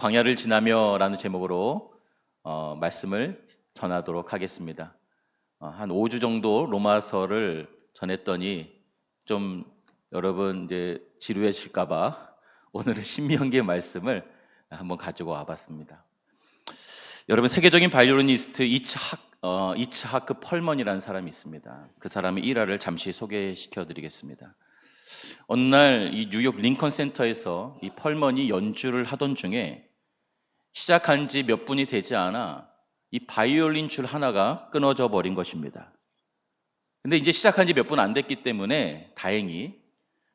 광야를 지나며라는 제목으로 말씀을 전하도록 하겠습니다. 한 5주 정도 로마서를 전했더니 좀 여러분 이제 지루해질까봐 오늘은 신명기의 말씀을 한번 가지고 와봤습니다. 여러분, 세계적인 바이올리니스트 이츠하크 펄먼이라는 사람이 있습니다. 그 사람의 일화를 잠시 소개시켜드리겠습니다. 어느 날 이 뉴욕 링컨 센터에서 이 펄먼이 연주를 하던 중에 시작한 지 몇 분이 되지 않아 이 바이올린 줄 하나가 끊어져 버린 것입니다. 근데 이제 시작한 지 몇 분 안 됐기 때문에 다행히,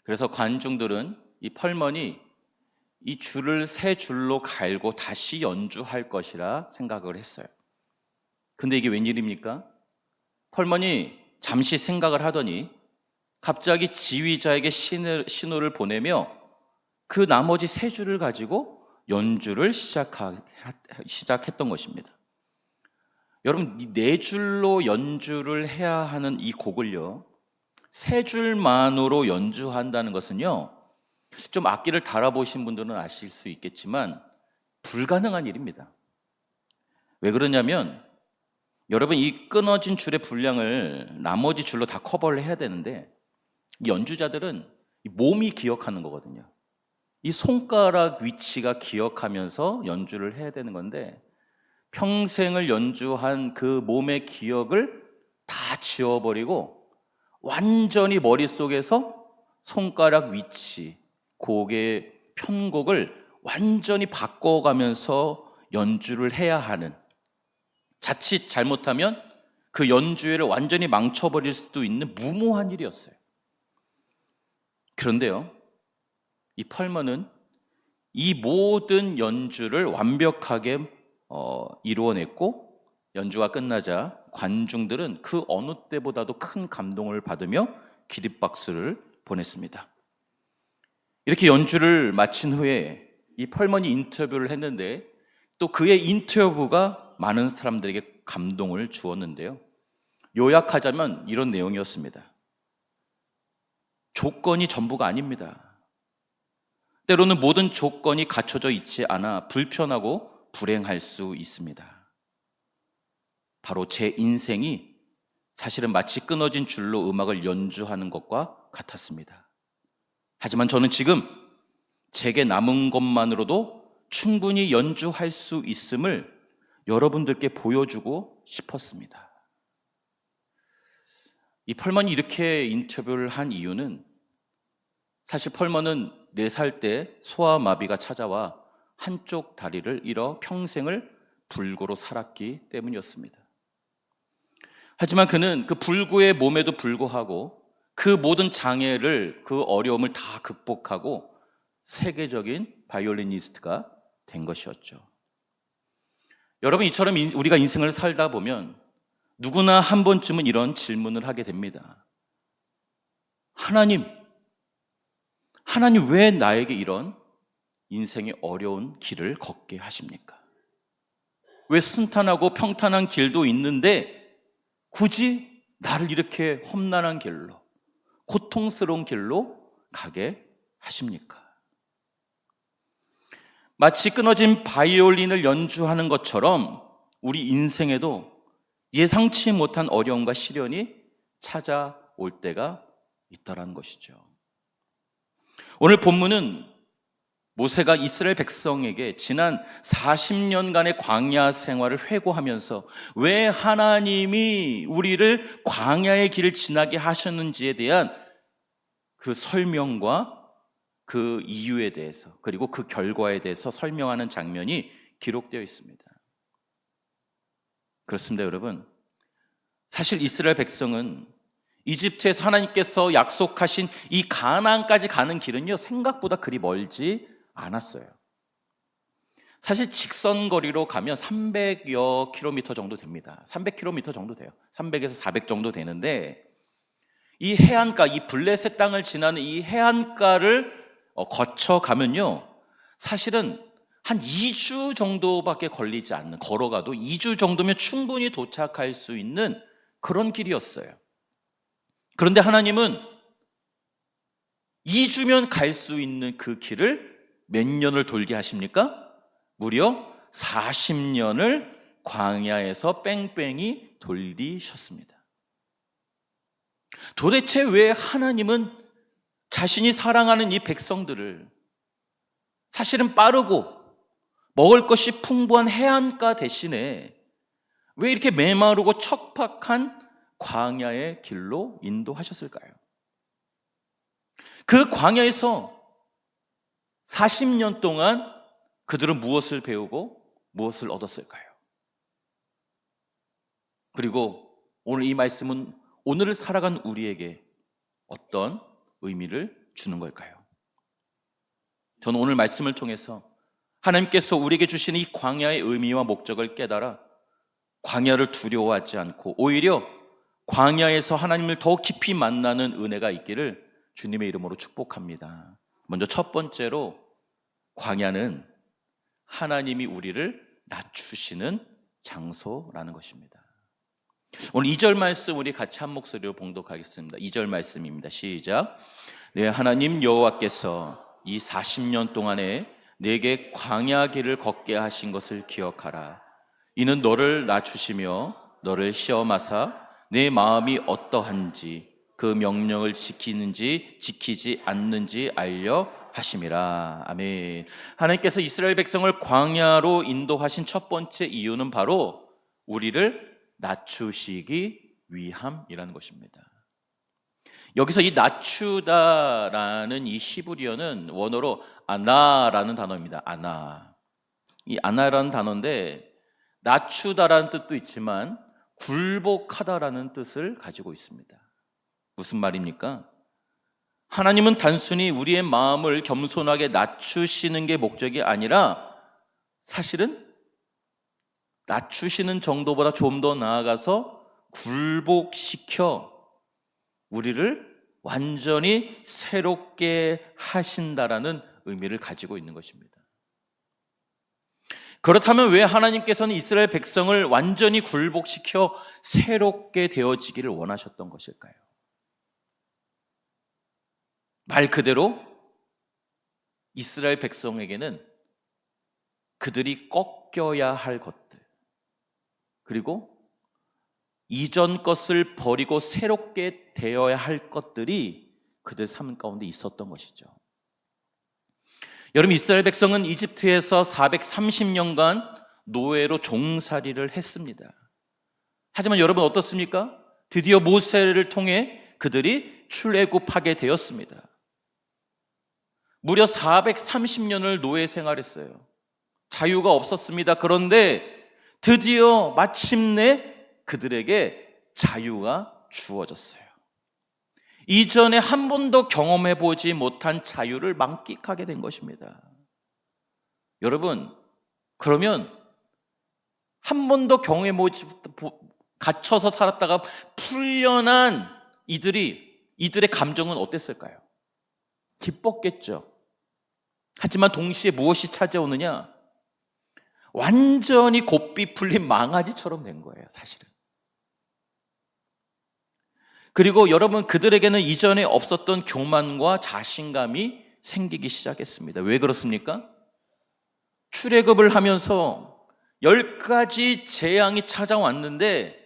그래서 관중들은 이 펄먼이 이 줄을 새 줄로 갈고 다시 연주할 것이라 생각을 했어요. 근데 이게 웬일입니까? 펄먼이 잠시 생각을 하더니 갑자기 지휘자에게 신호를 보내며 그 나머지 세 줄을 가지고 연주를 시작했던 것입니다. 여러분, 이 네 줄로 연주를 해야 하는 이 곡을요, 세 줄만으로 연주한다는 것은요, 좀 악기를 달아보신 분들은 아실 수 있겠지만 불가능한 일입니다. 왜 그러냐면, 여러분, 이 끊어진 줄의 분량을 나머지 줄로 다 커버를 해야 되는데, 이 연주자들은 몸이 기억하는 거거든요. 이 손가락 위치가 기억하면서 연주를 해야 되는 건데, 평생을 연주한 그 몸의 기억을 다 지워버리고 완전히 머릿속에서 손가락 위치, 곡의 편곡을 완전히 바꿔가면서 연주를 해야 하는, 자칫 잘못하면 그 연주회를 완전히 망쳐버릴 수도 있는 무모한 일이었어요. 그런데요, 이 펄먼은 이 모든 연주를 완벽하게 이루어냈고, 연주가 끝나자 관중들은 그 어느 때보다도 큰 감동을 받으며 기립박수를 보냈습니다. 이렇게 연주를 마친 후에 이 펄먼이 인터뷰를 했는데, 또 그의 인터뷰가 많은 사람들에게 감동을 주었는데요, 요약하자면 이런 내용이었습니다. 조건이 전부가 아닙니다. 때로는 모든 조건이 갖춰져 있지 않아 불편하고 불행할 수 있습니다. 바로 제 인생이 사실은 마치 끊어진 줄로 음악을 연주하는 것과 같았습니다. 하지만 저는 지금 제게 남은 것만으로도 충분히 연주할 수 있음을 여러분들께 보여주고 싶었습니다. 이 펄먼이 이렇게 인터뷰를 한 이유는, 사실 펄먼은 4살 때 소아마비가 찾아와 한쪽 다리를 잃어 평생을 불구로 살았기 때문이었습니다. 하지만 그는 그 불구의 몸에도 불구하고 그 모든 장애를, 그 어려움을 다 극복하고 세계적인 바이올리니스트가 된 것이었죠. 여러분, 이처럼 우리가 인생을 살다 보면 누구나 한 번쯤은 이런 질문을 하게 됩니다. 하나님 왜 나에게 이런 인생의 어려운 길을 걷게 하십니까? 왜 순탄하고 평탄한 길도 있는데 굳이 나를 이렇게 험난한 길로, 고통스러운 길로 가게 하십니까? 마치 끊어진 바이올린을 연주하는 것처럼 우리 인생에도 예상치 못한 어려움과 시련이 찾아올 때가 있다는 것이죠. 오늘 본문은 모세가 이스라엘 백성에게 지난 40년간의 광야 생활을 회고하면서 왜 하나님이 우리를 광야의 길을 지나게 하셨는지에 대한 그 설명과 그 이유에 대해서, 그리고 그 결과에 대해서 설명하는 장면이 기록되어 있습니다. 그렇습니다, 여러분. 사실 이스라엘 백성은 이집트에서 하나님께서 약속하신 이 가나안까지 가는 길은요, 생각보다 그리 멀지 않았어요. 사실 직선 거리로 가면 300여 킬로미터 정도 됩니다. 300킬로미터 정도 돼요. 300에서 400 정도 되는데, 이 해안가, 이 블레셋 땅을 지나는 이 해안가를 거쳐 가면요, 사실은 한 2주 정도밖에 걸리지 않는, 걸어가도 2주 정도면 충분히 도착할 수 있는 그런 길이었어요. 그런데 하나님은 2주면 갈 수 있는 그 길을 몇 년을 돌게 하십니까? 무려 40년을 광야에서 뺑뺑이 돌리셨습니다. 도대체 왜 하나님은 자신이 사랑하는 이 백성들을 사실은 빠르고 먹을 것이 풍부한 해안가 대신에 왜 이렇게 메마르고 척박한 광야의 길로 인도하셨을까요? 그 광야에서 40년 동안 그들은 무엇을 배우고 무엇을 얻었을까요? 그리고 오늘 이 말씀은 오늘을 살아간 우리에게 어떤 의미를 주는 걸까요? 저는 오늘 말씀을 통해서 하나님께서 우리에게 주신 이 광야의 의미와 목적을 깨달아 광야를 두려워하지 않고 오히려 광야에서 하나님을 더 깊이 만나는 은혜가 있기를 주님의 이름으로 축복합니다. 먼저 첫 번째로, 광야는 하나님이 우리를 낮추시는 장소라는 것입니다. 오늘 2절 말씀 우리 같이 한 목소리로 봉독하겠습니다. 2절 말씀입니다. 시작. 네, 하나님 여호와께서 이 40년 동안에 내게 광야 길을 걷게 하신 것을 기억하라. 이는 너를 낮추시며 너를 시험하사 내 마음이 어떠한지 그 명령을 지키는지 지키지 않는지 알려 하심이라. 아멘. 하나님께서 이스라엘 백성을 광야로 인도하신 첫 번째 이유는 바로 우리를 낮추시기 위함이라는 것입니다. 여기서 이 낮추다라는 이 히브리어는 원어로 아나라는 단어입니다. 아나. 이 아나라는 단어인데 낮추다라는 뜻도 있지만 굴복하다라는 뜻을 가지고 있습니다. 무슨 말입니까? 하나님은 단순히 우리의 마음을 겸손하게 낮추시는 게 목적이 아니라 사실은 낮추시는 정도보다 좀 더 나아가서 굴복시켜 우리를 완전히 새롭게 하신다라는 의미를 가지고 있는 것입니다. 그렇다면 왜 하나님께서는 이스라엘 백성을 완전히 굴복시켜 새롭게 되어지기를 원하셨던 것일까요? 말 그대로 이스라엘 백성에게는 그들이 꺾여야 할 것들, 그리고 이전 것을 버리고 새롭게 되어야 할 것들이 그들 삶 가운데 있었던 것이죠. 여러분, 이스라엘 백성은 이집트에서 430년간 노예로 종살이를 했습니다. 하지만 여러분 어떻습니까? 드디어 모세를 통해 그들이 출애굽하게 되었습니다. 무려 430년을 노예 생활했어요. 자유가 없었습니다. 그런데 드디어 마침내 그들에게 자유가 주어졌어요. 이전에 한 번도 경험해 보지 못한 자유를 만끽하게 된 것입니다. 여러분, 그러면 한 번도 경험해 보지 갇혀서 살았다가 풀려난 이들의 감정은 어땠을까요? 기뻤겠죠. 하지만 동시에 무엇이 찾아오느냐? 완전히 고삐 풀린 망아지처럼 된 거예요, 사실은. 그리고 여러분, 그들에게는 이전에 없었던 교만과 자신감이 생기기 시작했습니다. 왜 그렇습니까? 출애굽을 하면서 10가지 재앙이 찾아왔는데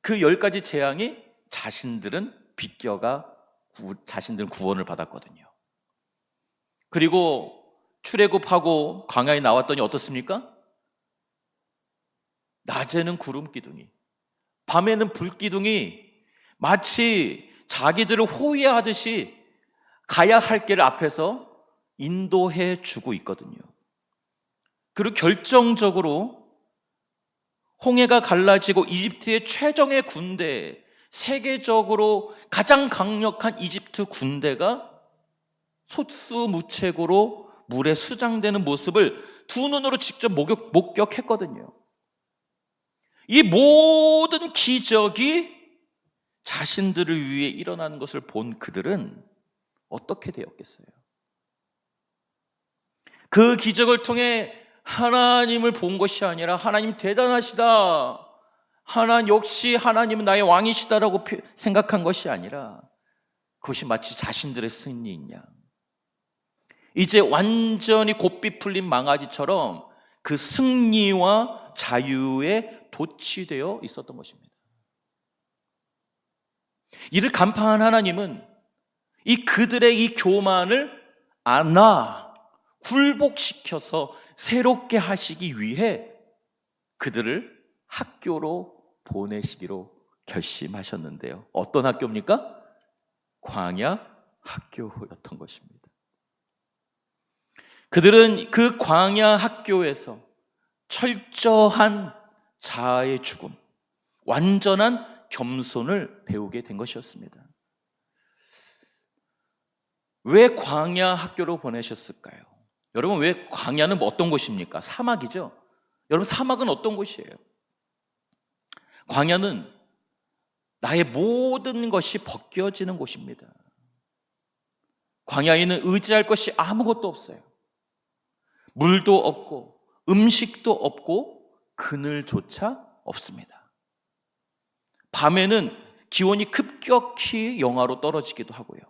그 10가지 재앙이 자신들은 자신들은 구원을 받았거든요. 그리고 출애굽하고 광야에 나왔더니 어떻습니까? 낮에는 구름 기둥이, 밤에는 불 기둥이 마치 자기들을 호위하듯이 가야 할 길을 앞에서 인도해 주고 있거든요. 그리고 결정적으로 홍해가 갈라지고 이집트의 최정예 군대, 세계적으로 가장 강력한 이집트 군대가 속수무책으로 물에 수장되는 모습을 두 눈으로 직접 목격했거든요. 이 모든 기적이 자신들을 위해 일어나는 것을 본 그들은 어떻게 되었겠어요? 그 기적을 통해 하나님을 본 것이 아니라 하나님 대단하시다, 역시 하나님은 나의 왕이시다라고 생각한 것이 아니라 그것이 마치 자신들의 승리인 양, 이제 완전히 고삐 풀린 망아지처럼 그 승리와 자유에 도취되어 있었던 것입니다. 이를 간파한 하나님은 이 그들의 이 교만을 안아 굴복시켜서 새롭게 하시기 위해 그들을 학교로 보내시기로 결심하셨는데요. 어떤 학교입니까? 광야 학교였던 것입니다. 그들은 그 광야 학교에서 철저한 자아의 죽음, 완전한 겸손을 배우게 된 것이었습니다. 왜 광야 학교로 보내셨을까요? 여러분, 왜 광야는 어떤 곳입니까? 사막이죠. 여러분, 사막은 어떤 곳이에요? 광야는 나의 모든 것이 벗겨지는 곳입니다. 광야에는 의지할 것이 아무것도 없어요. 물도 없고 음식도 없고 그늘조차 없습니다. 밤에는 기온이 급격히 영하로 떨어지기도 하고요.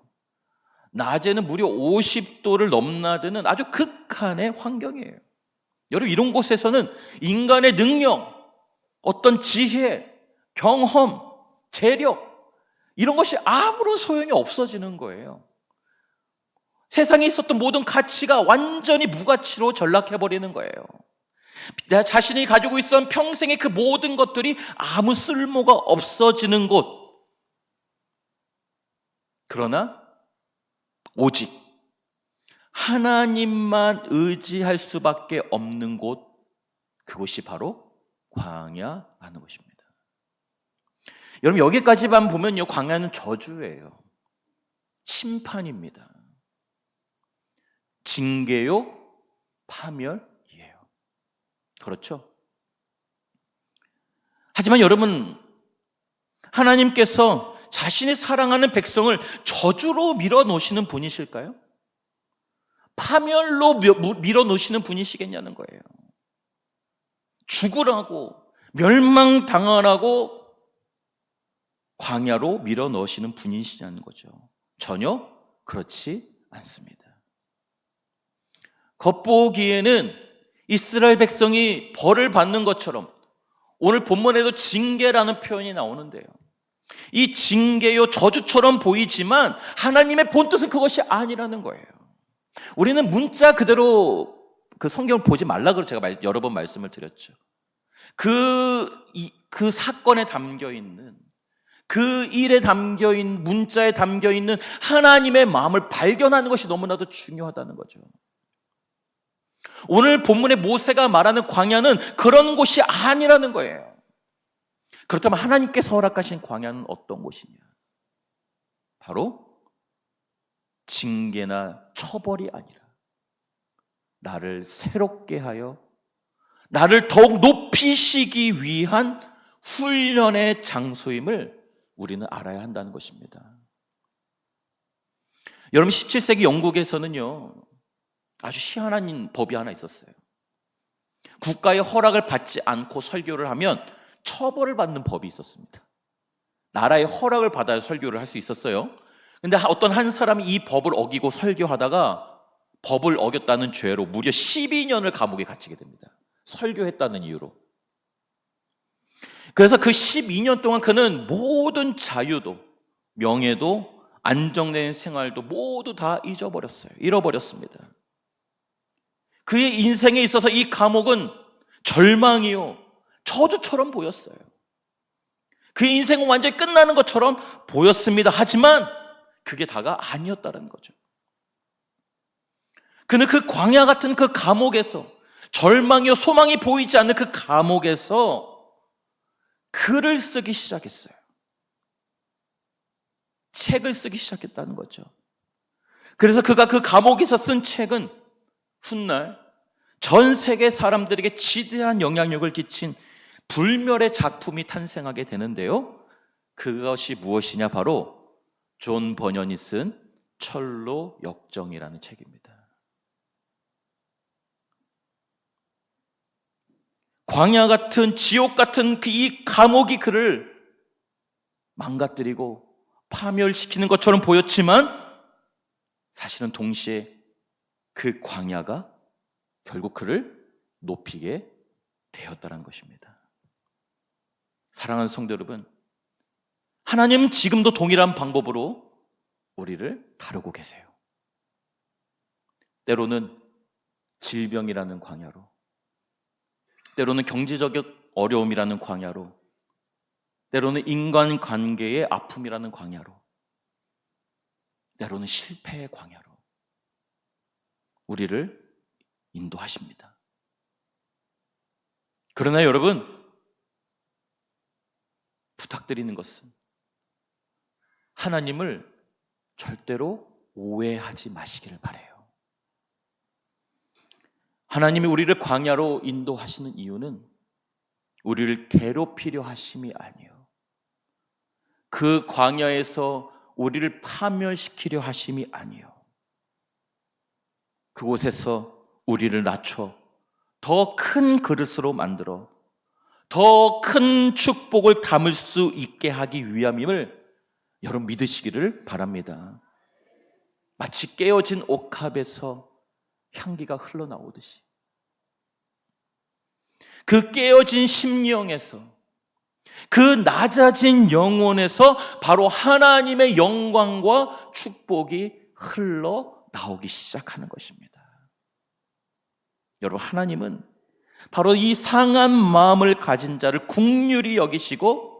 낮에는 무려 50도를 넘나드는 아주 극한의 환경이에요. 여러분, 이런 곳에서는 인간의 능력, 어떤 지혜, 경험, 재력, 이런 것이 아무런 소용이 없어지는 거예요. 세상에 있었던 모든 가치가 완전히 무가치로 전락해버리는 거예요. 내 자신이 가지고 있었던 평생의 그 모든 것들이 아무 쓸모가 없어지는 곳. 그러나 오직 하나님만 의지할 수밖에 없는 곳, 그곳이 바로 광야라는 것입니다. 여러분, 여기까지만 보면요, 광야는 저주예요. 심판입니다. 징계요, 파멸이에요. 그렇죠? 하지만 여러분, 하나님께서 자신이 사랑하는 백성을 저주로 밀어놓으시는 분이실까요? 파멸로 밀어놓으시는 분이시겠냐는 거예요. 죽으라고, 멸망당하라고 광야로 밀어넣으시는 분이시냐는 거죠. 전혀 그렇지 않습니다. 겉보기에는 이스라엘 백성이 벌을 받는 것처럼, 오늘 본문에도 징계라는 표현이 나오는데요, 이 징계요, 저주처럼 보이지만 하나님의 본뜻은 그것이 아니라는 거예요. 우리는 문자 그대로 그 성경을 보지 말라고 제가 여러 번 말씀을 드렸죠. 그 사건에 담겨있는, 그 일에 담겨있는, 문자에 담겨있는 하나님의 마음을 발견하는 것이 너무나도 중요하다는 거죠. 오늘 본문의 모세가 말하는 광야는 그런 곳이 아니라는 거예요. 그렇다면 하나님께서 허락하신 광야는 어떤 곳이냐? 바로 징계나 처벌이 아니라 나를 새롭게 하여 나를 더욱 높이시기 위한 훈련의 장소임을 우리는 알아야 한다는 것입니다. 여러분, 17세기 영국에서는요, 아주 희한한 법이 하나 있었어요. 국가의 허락을 받지 않고 설교를 하면 처벌을 받는 법이 있었습니다. 나라의 허락을 받아야 설교를 할 수 있었어요. 근데 어떤 한 사람이 이 법을 어기고 설교하다가 법을 어겼다는 죄로 무려 12년을 감옥에 갇히게 됩니다. 설교했다는 이유로. 그래서 그 12년 동안 그는 모든 자유도, 명예도, 안정된 생활도 모두 다 잃어버렸습니다. 그의 인생에 있어서 이 감옥은 절망이요, 저주처럼 보였어요. 그의 인생은 완전히 끝나는 것처럼 보였습니다. 하지만 그게 다가 아니었다는 거죠. 그는 그 광야 같은 그 감옥에서, 절망이요 소망이 보이지 않는 그 감옥에서 글을 쓰기 시작했어요. 책을 쓰기 시작했다는 거죠. 그래서 그가 그 감옥에서 쓴 책은 훗날 전 세계 사람들에게 지대한 영향력을 끼친 불멸의 작품이 탄생하게 되는데요, 그것이 무엇이냐? 바로 존 버년이 쓴 철로 역정이라는 책입니다. 광야 같은, 지옥 같은 이 감옥이 그를 망가뜨리고 파멸시키는 것처럼 보였지만 사실은 동시에 그 광야가 결국 그를 높이게 되었다는 것입니다. 사랑하는 성도 여러분, 하나님은 지금도 동일한 방법으로 우리를 다루고 계세요. 때로는 질병이라는 광야로, 때로는 경제적 어려움이라는 광야로, 때로는 인간관계의 아픔이라는 광야로, 때로는 실패의 광야로 우리를 인도하십니다. 그러나 여러분, 부탁드리는 것은 하나님을 절대로 오해하지 마시기를 바라요. 하나님이 우리를 광야로 인도하시는 이유는 우리를 괴롭히려 하심이 아니에요. 그 광야에서 우리를 파멸시키려 하심이 아니에요. 그곳에서 우리를 낮춰 더 큰 그릇으로 만들어 더 큰 축복을 담을 수 있게 하기 위함임을 여러분 믿으시기를 바랍니다. 마치 깨어진 옥합에서 향기가 흘러나오듯이 그 깨어진 심령에서, 그 낮아진 영혼에서 바로 하나님의 영광과 축복이 흘러나오기 시작하는 것입니다. 여러분, 하나님은 바로 이 상한 마음을 가진 자를 긍휼히 여기시고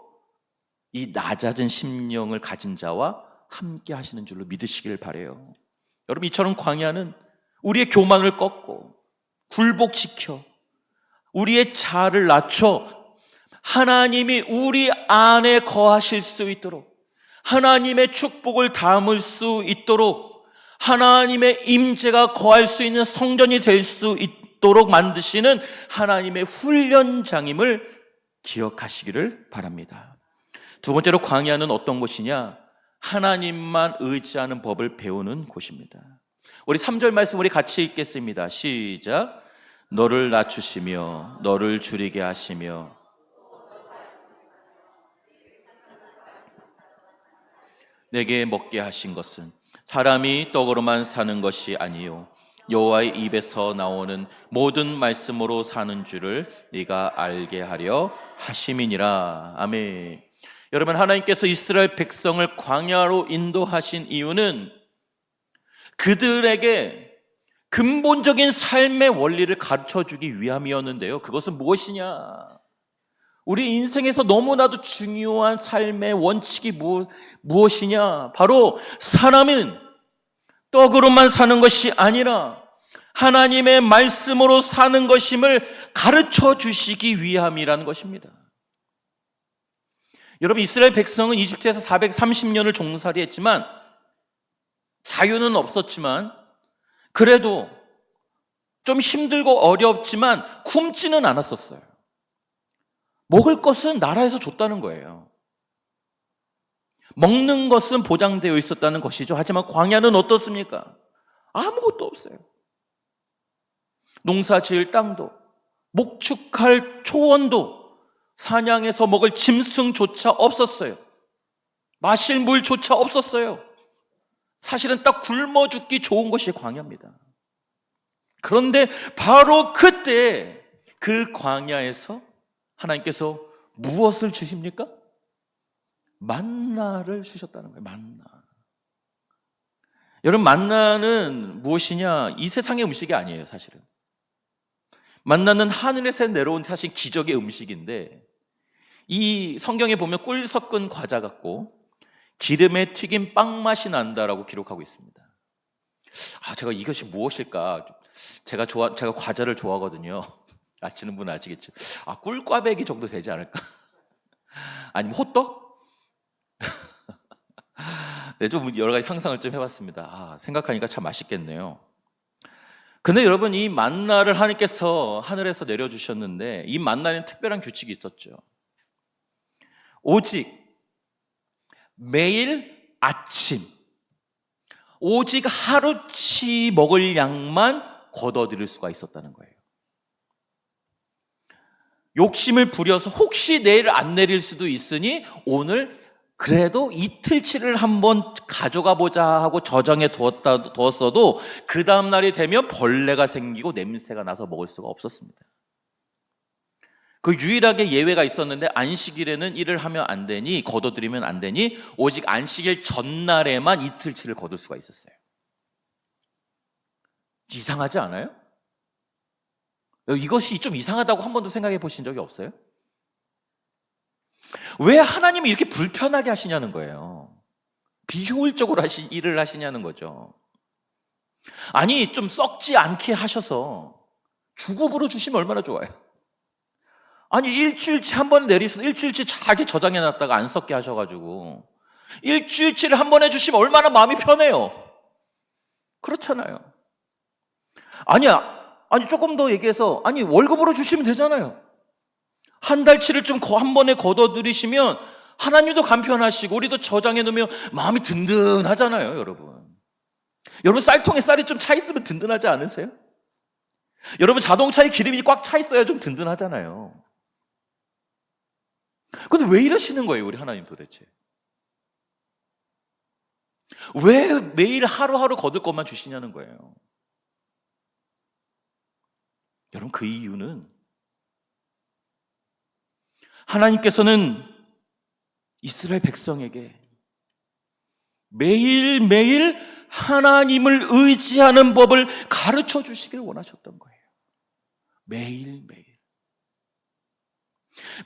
이 낮아진 심령을 가진 자와 함께 하시는 줄로 믿으시길 바라요. 여러분, 이처럼 광야는 우리의 교만을 꺾고 굴복시켜 우리의 자아를 낮춰 하나님이 우리 안에 거하실 수 있도록, 하나님의 축복을 담을 수 있도록, 하나님의 임재가 거할 수 있는 성전이 될 수 있도록 만드시는 하나님의 훈련장임을 기억하시기를 바랍니다. 두 번째로, 광야는 어떤 곳이냐? 하나님만 의지하는 법을 배우는 곳입니다. 우리 3절 말씀 우리 같이 읽겠습니다. 시작. 너를 낮추시며 너를 줄이게 하시며 내게 먹게 하신 것은 사람이 떡으로만 사는 것이 아니요 여호와의 입에서 나오는 모든 말씀으로 사는 줄을 네가 알게 하려 하심이니라. 아멘. 여러분, 하나님께서 이스라엘 백성을 광야로 인도하신 이유는 그들에게 근본적인 삶의 원리를 가르쳐주기 위함이었는데요. 그것은 무엇이냐? 우리 인생에서 너무나도 중요한 삶의 원칙이 무엇이냐? 바로 사람은 떡으로만 사는 것이 아니라 하나님의 말씀으로 사는 것임을 가르쳐 주시기 위함이라는 것입니다. 여러분, 이스라엘 백성은 이집트에서 430년을 종살이 했지만 자유는 없었지만 그래도 좀 힘들고 어렵지만 굶지는 않았었어요. 먹을 것은 나라에서 줬다는 거예요. 먹는 것은 보장되어 있었다는 것이죠. 하지만 광야는 어떻습니까? 아무것도 없어요. 농사 지을 땅도, 목축할 초원도, 사냥해서 먹을 짐승조차 없었어요. 마실 물조차 없었어요. 사실은 딱 굶어 죽기 좋은 것이 광야입니다. 그런데 바로 그때 그 광야에서 하나님께서 무엇을 주십니까? 만나를 주셨다는 거예요. 만나. 여러분, 만나는 무엇이냐? 이 세상의 음식이 아니에요, 사실은. 만나는 하늘에서 내려온 사실 기적의 음식인데, 이 성경에 보면 꿀 섞은 과자 같고 기름에 튀긴 빵 맛이 난다라고 기록하고 있습니다. 제가 이것이 무엇일까? 제가 과자를 좋아하거든요. 아시는 분은 아시겠죠? 꿀꽈배기 정도 되지 않을까? 아니면 호떡? 네, 좀 여러 가지 상상을 좀 해봤습니다. 생각하니까 참 맛있겠네요. 근데 여러분, 이 만나를 하나님께서 하늘에서 내려주셨는데 이 만나는 특별한 규칙이 있었죠. 오직 매일 아침, 오직 하루치 먹을 양만 거둬들일 수가 있었다는 거예요. 욕심을 부려서 혹시 내일 안 내릴 수도 있으니 오늘 그래도 이틀치를 한번 가져가 보자 하고 저장해 두었어도 그 다음날이 되면 벌레가 생기고 냄새가 나서 먹을 수가 없었습니다. 그 유일하게 예외가 있었는데 안식일에는 일을 하면 안 되니, 거둬들이면 안 되니 오직 안식일 전날에만 이틀치를 거둘 수가 있었어요. 이상하지 않아요? 이것이 좀 이상하다고 한 번도 생각해 보신 적이 없어요? 왜 하나님이 이렇게 불편하게 하시냐는 거예요. 비효율적으로 일을 하시냐는 거죠. 아니, 좀 썩지 않게 하셔서 주급으로 주시면 얼마나 좋아요. 아니, 일주일치 한 번에 내리서 일주일치 자기 저장해 놨다가 안 썩게 하셔가지고 일주일치를 한 번에 주시면 얼마나 마음이 편해요. 그렇잖아요. 아니 조금 더 얘기해서, 아니 월급으로 주시면 되잖아요. 한 달치를 좀 한 번에 걷어들이시면 하나님도 간편하시고 우리도 저장해 놓으면 마음이 든든하잖아요. 여러분 쌀통에 쌀이 좀 차 있으면 든든하지 않으세요? 여러분 자동차에 기름이 꽉 차 있어야 좀 든든하잖아요. 근데 왜 이러시는 거예요, 우리 하나님 도대체? 왜 매일 하루하루 거둘 것만 주시냐는 거예요. 여러분, 그 이유는 하나님께서는 이스라엘 백성에게 매일매일 하나님을 의지하는 법을 가르쳐 주시길 원하셨던 거예요.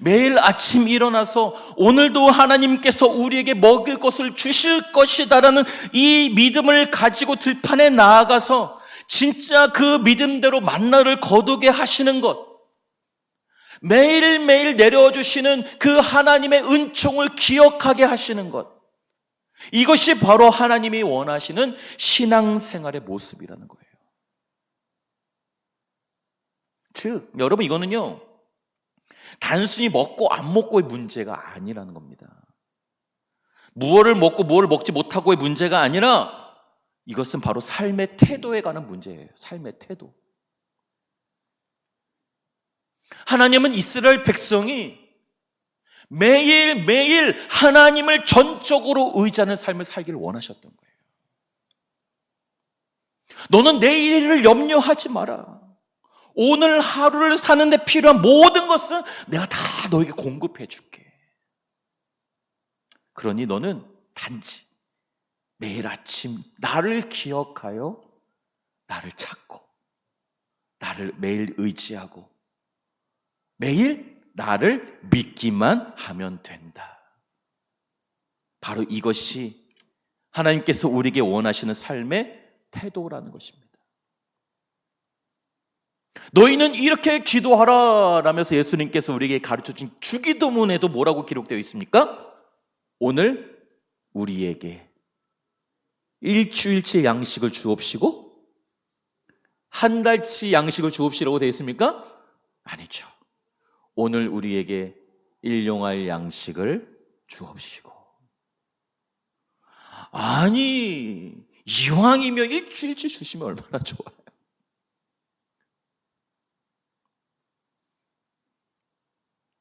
매일 아침 일어나서 오늘도 하나님께서 우리에게 먹을 것을 주실 것이다라는 이 믿음을 가지고 들판에 나아가서 진짜 그 믿음대로 만나를 거두게 하시는 것, 매일매일 내려주시는 그 하나님의 은총을 기억하게 하시는 것, 이것이 바로 하나님이 원하시는 신앙생활의 모습이라는 거예요. 즉, 여러분, 이거는요 단순히 먹고 안 먹고의 문제가 아니라는 겁니다. 무엇을 먹고 무엇을 먹지 못하고의 문제가 아니라 이것은 바로 삶의 태도에 관한 문제예요. 삶의 태도. 하나님은 이스라엘 백성이 매일매일 하나님을 전적으로 의지하는 삶을 살기를 원하셨던 거예요. 너는 내일을 염려하지 마라. 오늘 하루를 사는데 필요한 모든 것은 내가 다 너에게 공급해 줄게. 그러니 너는 단지 매일 아침 나를 기억하여 나를 찾고 나를 매일 의지하고 매일 나를 믿기만 하면 된다. 바로 이것이 하나님께서 우리에게 원하시는 삶의 태도라는 것입니다. 너희는 이렇게 기도하라 라면서 예수님께서 우리에게 가르쳐준 주기도문에도 뭐라고 기록되어 있습니까? 오늘 우리에게 일주일치 양식을 주옵시고 한 달치 양식을 주옵시라고 되어 있습니까? 아니죠. 오늘 우리에게 일용할 양식을 주옵시고. 아니, 이왕이면 일주일치 주시면 얼마나 좋아요.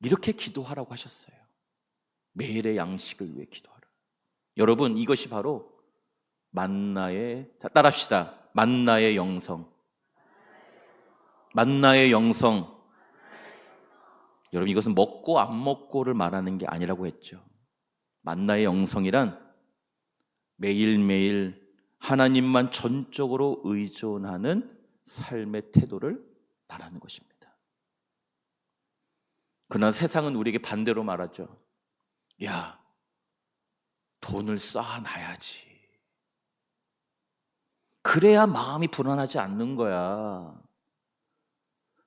이렇게 기도하라고 하셨어요. 매일의 양식을 위해 기도하라. 여러분, 이것이 바로 따라합시다. 만나의 영성. 만나의 영성. 여러분, 이것은 먹고 안 먹고를 말하는 게 아니라고 했죠. 만나의 영성이란 매일매일 하나님만 전적으로 의존하는 삶의 태도를 말하는 것입니다. 그러나 세상은 우리에게 반대로 말하죠. 야, 돈을 쌓아놔야지. 그래야 마음이 불안하지 않는 거야.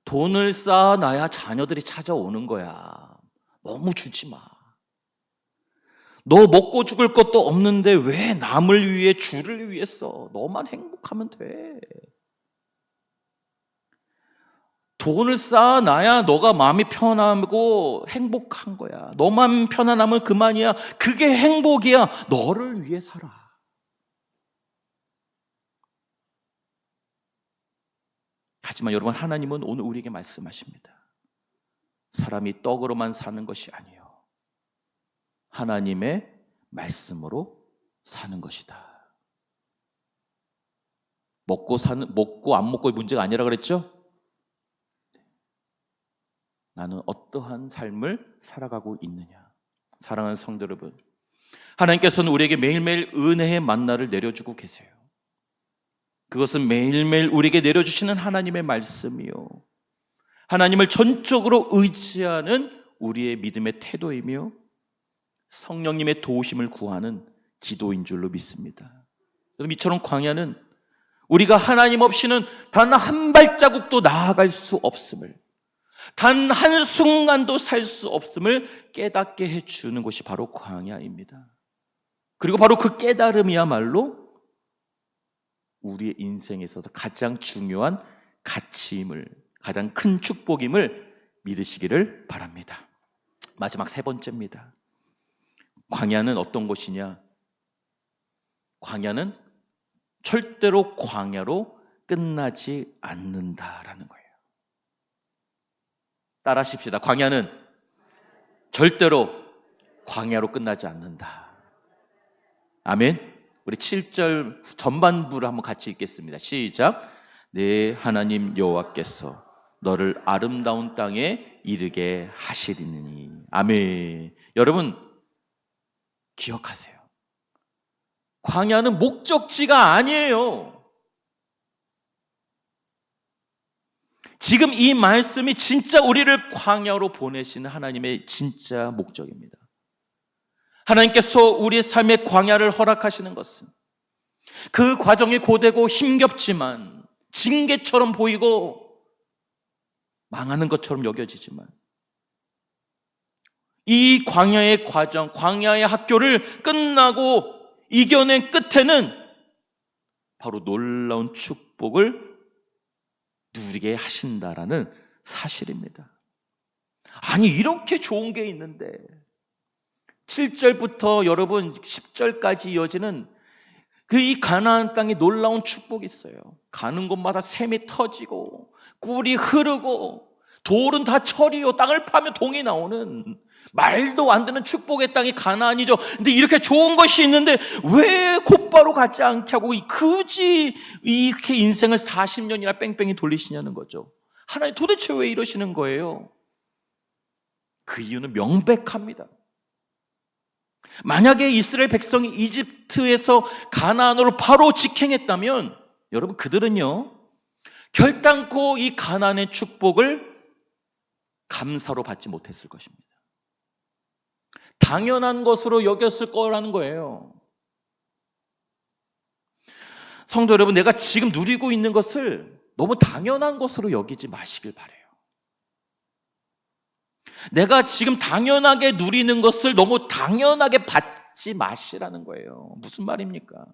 돈을 쌓아놔야 자녀들이 찾아오는 거야. 너무 주지 마. 너 먹고 죽을 것도 없는데 왜 남을 위해 주를 위해 써? 너만 행복하면 돼. 돈을 쌓아놔야 너가 마음이 편하고 행복한 거야. 너만 편안하면 그만이야. 그게 행복이야. 너를 위해 살아. 하지만 여러분, 하나님은 오늘 우리에게 말씀하십니다. 사람이 떡으로만 사는 것이 아니에요. 하나님의 말씀으로 사는 것이다. 먹고 안 먹고의 문제가 아니라 그랬죠? 나는 어떠한 삶을 살아가고 있느냐. 사랑하는 성도 여러분, 하나님께서는 우리에게 매일매일 은혜의 만나를 내려주고 계세요. 그것은 매일매일 우리에게 내려주시는 하나님의 말씀이요, 하나님을 전적으로 의지하는 우리의 믿음의 태도이며 성령님의 도우심을 구하는 기도인 줄로 믿습니다. 이처럼 광야는 우리가 하나님 없이는 단 한 발자국도 나아갈 수 없음을, 단 한순간도 살 수 없음을 깨닫게 해주는 것이 바로 광야입니다. 그리고 바로 그 깨달음이야말로 우리의 인생에 있어서 가장 중요한 가치임을, 가장 큰 축복임을 믿으시기를 바랍니다. 마지막 세 번째입니다. 광야는 어떤 곳이냐? 광야는 절대로 광야로 끝나지 않는다라는 거예요. 따라 하십시다. 광야는 절대로 광야로 끝나지 않는다. 아멘. 우리 7절 전반부를 한번 같이 읽겠습니다. 시작. 내 하나님 여호와께서 너를 아름다운 땅에 이르게 하시리니. 아멘. 여러분 기억하세요. 광야는 목적지가 아니에요. 지금 이 말씀이 진짜 우리를 광야로 보내시는 하나님의 진짜 목적입니다. 하나님께서 우리의 삶의 광야를 허락하시는 것은 그 과정이 고되고 힘겹지만, 징계처럼 보이고 망하는 것처럼 여겨지지만, 이 광야의 과정, 광야의 학교를 끝나고 이겨낸 끝에는 바로 놀라운 축복을 누리게 하신다라는 사실입니다. 아니, 이렇게 좋은 게 있는데 7절부터 여러분 10절까지 이어지는 그 이 가나안 땅에 놀라운 축복이 있어요. 가는 곳마다 샘이 터지고 꿀이 흐르고 돌은 다 철이요, 땅을 파면 동이 나오는 말도 안 되는 축복의 땅이 가나안이죠. 근데 이렇게 좋은 것이 있는데 왜 곧바로 가지 않게 하고 굳이 이렇게 인생을 40년이나 뺑뺑이 돌리시냐는 거죠. 하나님 도대체 왜 이러시는 거예요? 그 이유는 명백합니다. 만약에 이스라엘 백성이 이집트에서 가나안으로 바로 직행했다면 여러분 그들은요 결단코 이 가나안의 축복을 감사로 받지 못했을 것입니다. 당연한 것으로 여겼을 거라는 거예요. 성도 여러분, 내가 지금 누리고 있는 것을 너무 당연한 것으로 여기지 마시길 바라요. 내가 지금 당연하게 누리는 것을 너무 당연하게 받지 마시라는 거예요. 무슨 말입니까?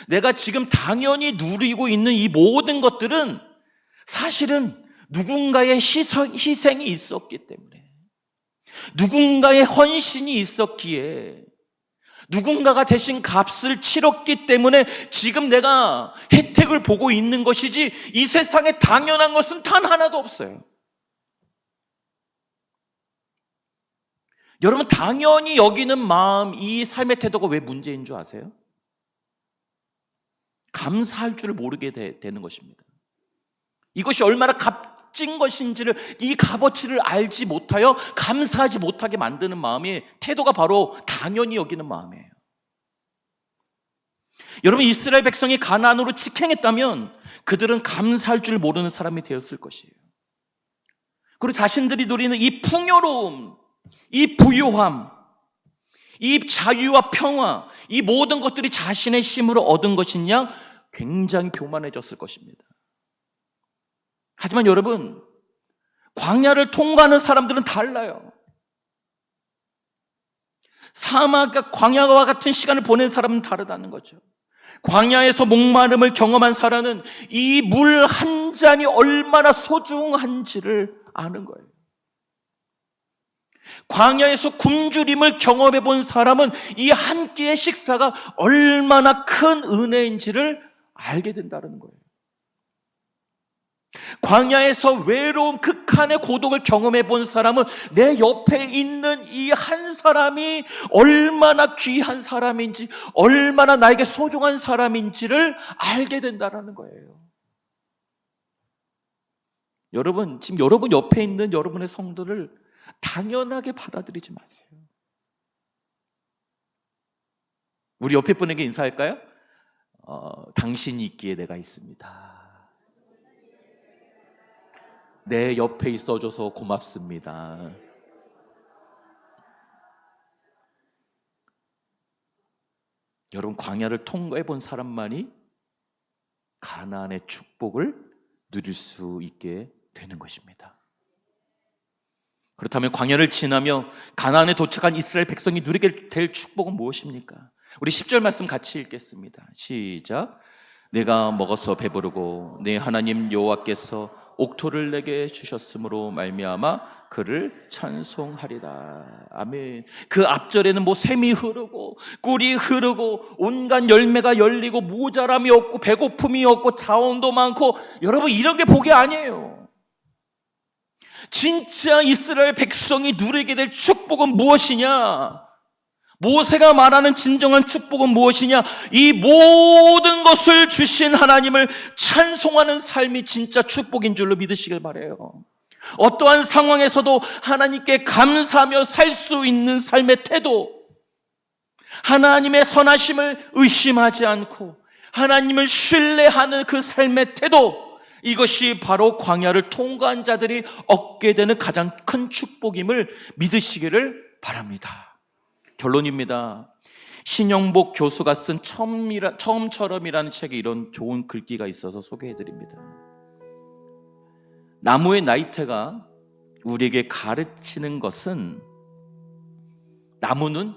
내가 지금 당연히 누리고 있는 이 모든 것들은 사실은 누군가의 희생이 있었기 때문에, 누군가의 헌신이 있었기에, 누군가가 대신 값을 치렀기 때문에 지금 내가 혜택을 보고 있는 것이지, 이 세상에 당연한 것은 단 하나도 없어요. 여러분, 당연히 여기는 마음, 이 삶의 태도가 왜 문제인 줄 아세요? 감사할 줄을 모르게 되는 것입니다. 이것이 얼마나 값진 것인지를, 이 값어치를 알지 못하여 감사하지 못하게 만드는 마음이, 태도가 바로 당연히 여기는 마음이에요. 여러분, 이스라엘 백성이 가나안으로 직행했다면 그들은 감사할 줄 모르는 사람이 되었을 것이에요. 그리고 자신들이 누리는 이 풍요로움, 이 부유함, 이 자유와 평화, 이 모든 것들이 자신의 힘으로 얻은 것이냐 굉장히 교만해졌을 것입니다. 하지만 여러분, 광야를 통과하는 사람들은 달라요. 사막과 광야와 같은 시간을 보낸 사람은 다르다는 거죠. 광야에서 목마름을 경험한 사람은 이 물 한 잔이 얼마나 소중한지를 아는 거예요. 광야에서 굶주림을 경험해 본 사람은 이 한 끼의 식사가 얼마나 큰 은혜인지를 알게 된다는 거예요. 광야에서 외로움, 극한의 고독을 경험해 본 사람은 내 옆에 있는 이 한 사람이 얼마나 귀한 사람인지, 얼마나 나에게 소중한 사람인지를 알게 된다는 거예요. 여러분, 지금 여러분 옆에 있는 여러분의 성도를 당연하게 받아들이지 마세요. 우리 옆에 분에게 인사할까요? 당신이 있기에 내가 있습니다. 내 옆에 있어줘서 고맙습니다. 여러분, 광야를 통과해 본 사람만이 가나안의 축복을 누릴 수 있게 되는 것입니다. 그렇다면 광야를 지나며 가나안에 도착한 이스라엘 백성이 누리게 될 축복은 무엇입니까? 우리 10절 말씀 같이 읽겠습니다. 시작. 내가 먹어서 배부르고 내 하나님 여호와께서 옥토를 내게 주셨으므로 말미암아 그를 찬송하리라. 아멘. 그 앞절에는 샘이 흐르고 꿀이 흐르고 온갖 열매가 열리고 모자람이 없고 배고픔이 없고 자원도 많고, 여러분 이런 게 복이 아니에요. 진짜 이스라엘 백성이 누리게 될 축복은 무엇이냐? 모세가 말하는 진정한 축복은 무엇이냐? 이 모든 것을 주신 하나님을 찬송하는 삶이 진짜 축복인 줄로 믿으시길 바라요. 어떠한 상황에서도 하나님께 감사하며 살 수 있는 삶의 태도, 하나님의 선하심을 의심하지 않고 하나님을 신뢰하는 그 삶의 태도, 이것이 바로 광야를 통과한 자들이 얻게 되는 가장 큰 축복임을 믿으시기를 바랍니다. 결론입니다. 신영복 교수가 쓴 처음처럼이라는 책에 이런 좋은 글귀가 있어서 소개해드립니다. 나무의 나이테가 우리에게 가르치는 것은 나무는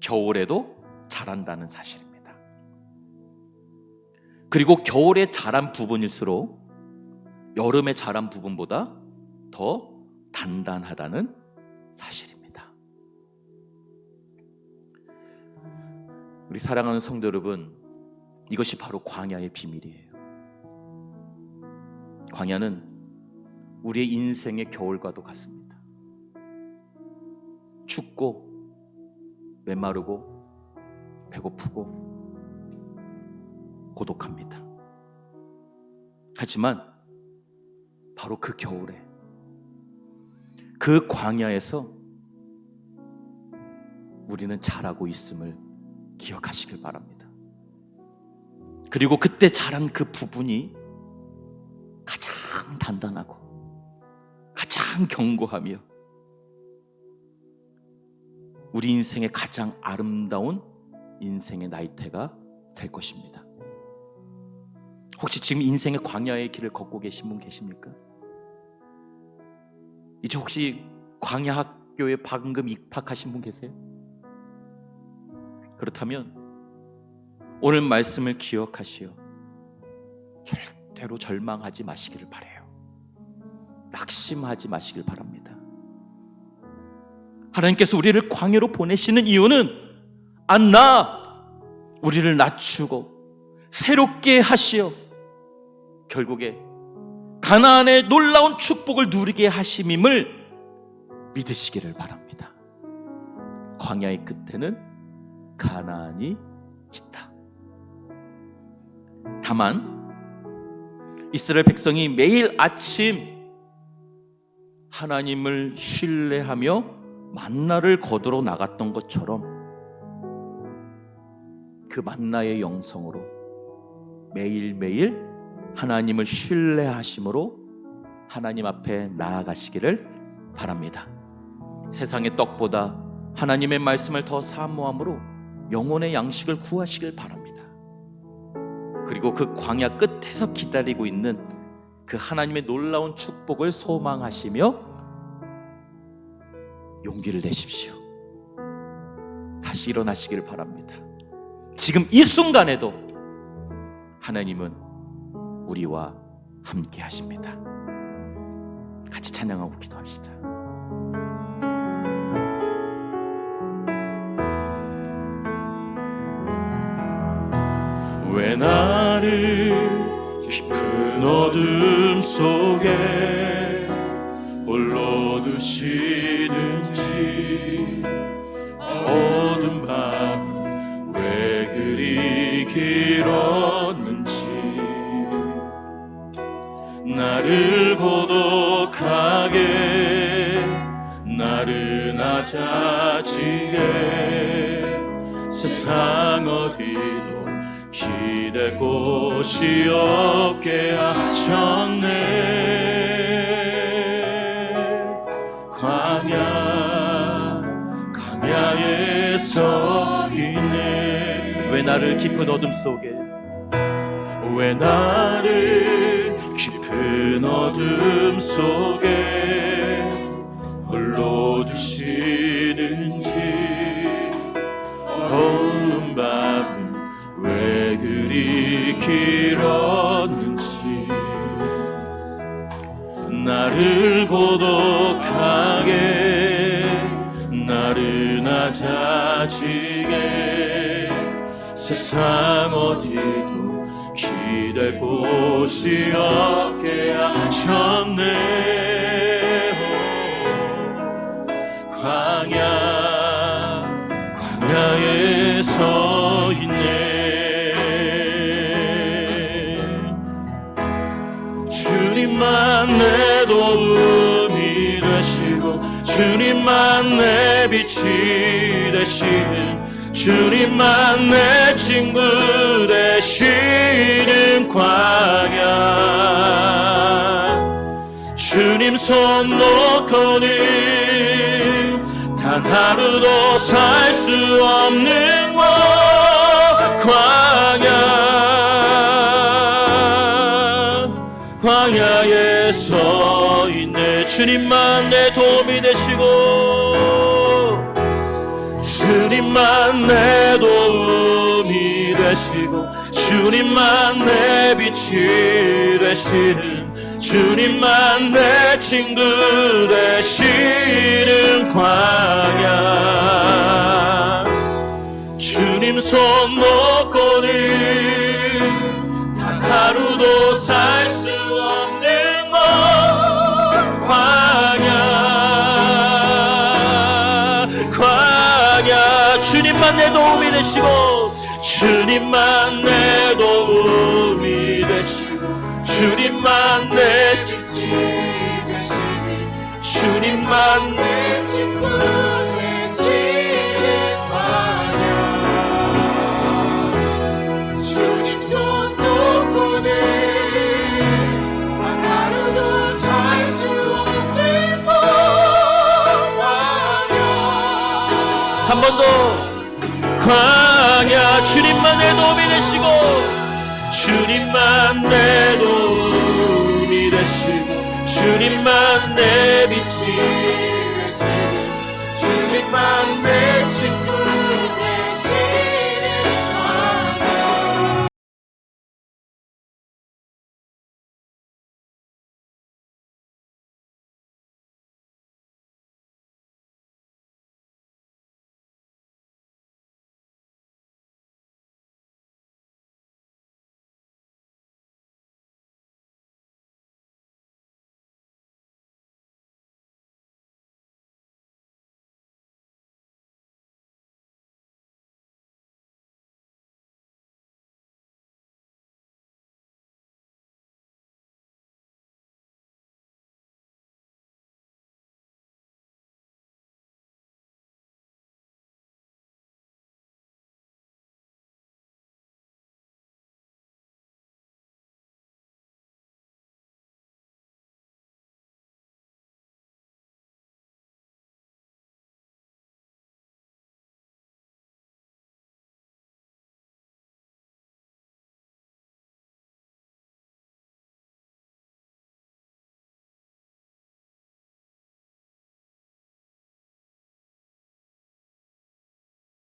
겨울에도 자란다는 사실입니다. 그리고 겨울에 자란 부분일수록 여름에 자란 부분보다 더 단단하다는 사실입니다. 우리 사랑하는 성도 여러분, 이것이 바로 광야의 비밀이에요. 광야는 우리의 인생의 겨울과도 같습니다. 춥고 메마르고 배고프고 고독합니다. 하지만 바로 그 겨울에, 그 광야에서 우리는 자라고 있음을 기억하시길 바랍니다. 그리고 그때 자란 그 부분이 가장 단단하고 가장 견고하며 우리 인생의 가장 아름다운 인생의 나이테가 될 것입니다. 혹시 지금 인생의 광야의 길을 걷고 계신 분 계십니까? 이제 혹시 광야 학교에 방금 입학하신 분 계세요? 그렇다면 오늘 말씀을 기억하시어 절대로 절망하지 마시기를 바라요. 낙심하지 마시길 바랍니다. 하나님께서 우리를 광야로 보내시는 이유는 우리를 낮추고 새롭게 하시어 결국에 가나안의 놀라운 축복을 누리게 하심임을 믿으시기를 바랍니다. 광야의 끝에는 가나안이 있다. 다만 이스라엘 백성이 매일 아침 하나님을 신뢰하며 만나를 거두러 나갔던 것처럼 그 만나의 영성으로 매일매일 하나님을 신뢰하심으로 하나님 앞에 나아가시기를 바랍니다. 세상의 떡보다 하나님의 말씀을 더 사모함으로 영혼의 양식을 구하시길 바랍니다. 그리고 그 광야 끝에서 기다리고 있는 그 하나님의 놀라운 축복을 소망하시며 용기를 내십시오. 다시 일어나시길 바랍니다. 지금 이 순간에도 하나님은 우리와 함께 하십니다. 같이 찬양하고 기도합시다. 왜 나를 깊은 어둠 속에 홀로 두시는지, 어두운 밤 왜 그리 길었는지, 나를 고독하게 나른하자지게 세상 어디도 기댈 곳이 없게 하셨네. 광야에 서 있네. 왜 나를 깊은 어둠 속에, 왜 나를 깊은 어둠 속에 홀로 두시는지, 어두운 밤은 왜 그리 길었는지, 나를 고독하게 나른하자지게 세상 어디도 기댈 곳이 없게 하셨네. 광야에 서 있네. 주님만 내 도움이 되시고, 주님만 내 빛이 되시는, 주님만 내 친구 되시는 광야. 주님 손 놓고는 단 하루도 살 수 없는 곳, 광야에 서 있네. 주님만 내 도움이 되시고, 주님만 내 도움이 되시고, 주님만 내 빛이 되시는, 주님만 내 친구 되시는 광야. 주님 손 놓고는 단 하루도 살 수 없는 곳, 광야. 주님만 내 도움이 되시고, 주님만 내 도움이 되시고, 주님만 내 빛이 되시니, 주님만 내 친구 되시는 광야. 주님 손 놓고는 단 하루도 살 수 없는 곳, 한 번 더. 광야. 주님만 내 도움이 되시고, 주님만 내 도움이 되시고, 주님만 내 빛이